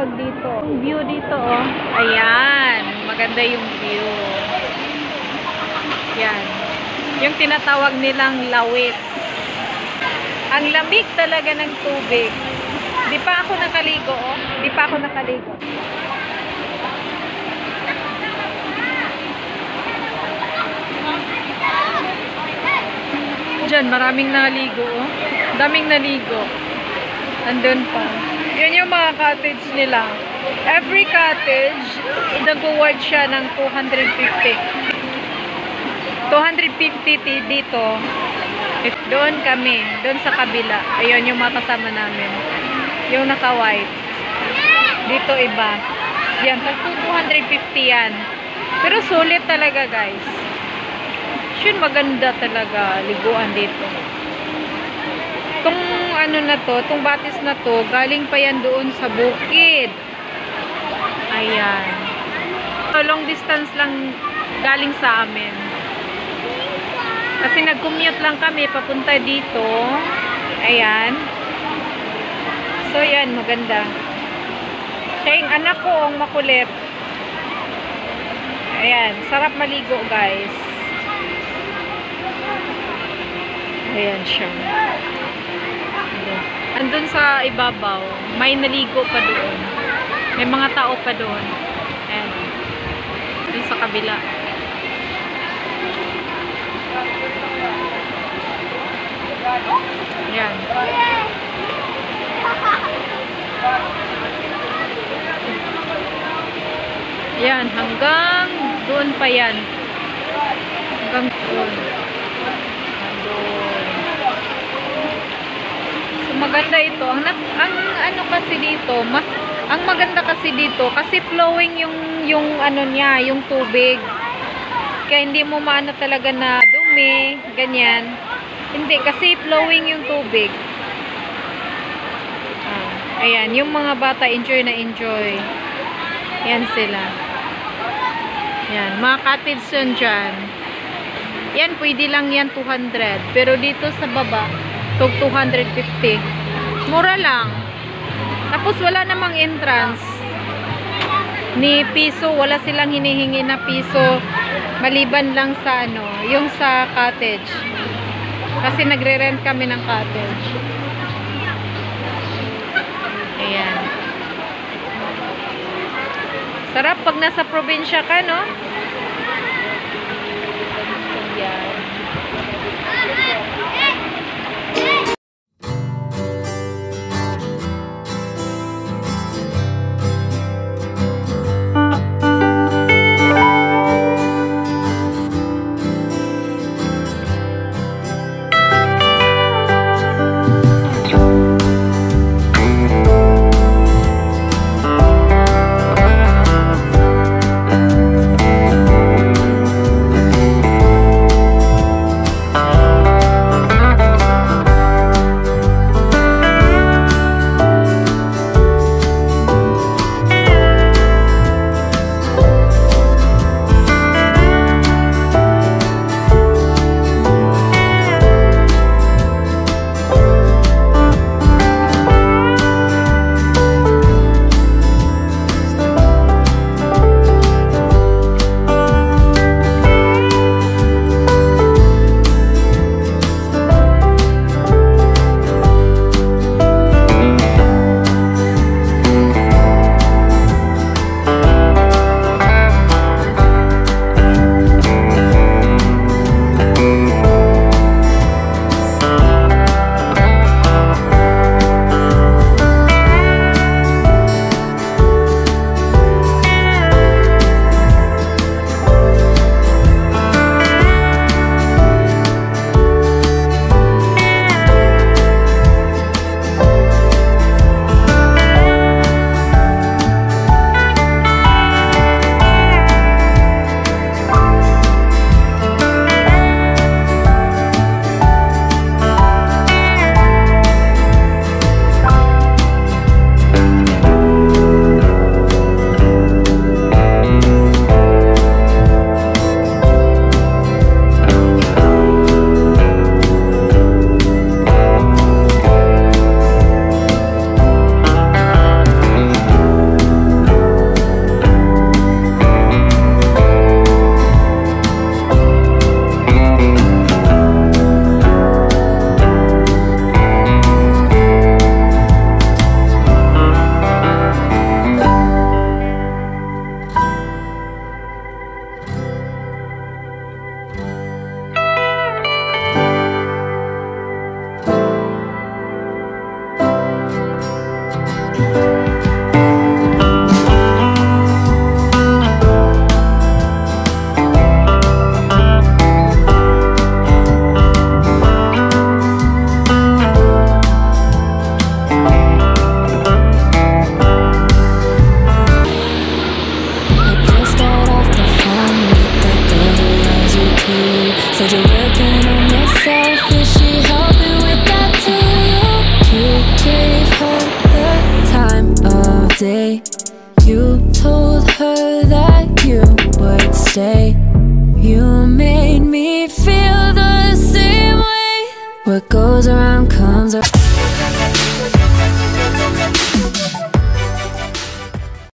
tawag dito. Yung view dito, oh. Ayan. Maganda yung view. Yan. Yung tinatawag nilang lawit. Ang lamig talaga ng tubig. Di pa ako nakaligo, oh. Di pa ako nakaligo. Diyan, maraming naligo, oh. Daming naligo. Andun pa. Yun yung mga cottage nila. Every cottage, nag-worth siya ng 250. 250 dito. Doon kami. Doon sa kabila. Ayun yung mga kasama namin. Yung naka-white. Dito iba. Yan. 250 yan. Pero sulit talaga, guys. Yun, maganda talaga liguan dito. Itong ano na to, itong batis na to, galing pa yan doon sa bukid. Ayan. So, long distance lang galing sa amin. Kasi nag-commute lang kami papunta dito. Ayan. So, yan, maganda. Siya yung anak ko, ang makulit. Ayan, sarap maligo, guys. Ayan siya. Andun sa ibabaw, may naligo pa doon. May mga tao pa doon. Ayan. Doon sa kabila. Ayan. Ayan, hanggang doon pa yan. Hanggang doon. Maganda ito. Ang ano kasi dito, ang maganda kasi dito kasi flowing yung ano niya, yung tubig. Kaya hindi mo maano talaga na dumi, ganyan. Hindi kasi flowing yung tubig. Ayan, yung mga bata enjoy na enjoy. Yan sila. Yan, mga cottage yun dyan. Yan, pwede lang yan 200. Pero dito sa baba, 250. Mura lang. Tapos wala namang entrance ni piso, wala silang hinihingi na piso maliban lang sa ano, yung sa cottage. Kasi nagre-rent kami ng cottage. Ayan. Sarap pag nasa probinsya ka, no? Ayan. You made me feel the same way. What goes around comes around.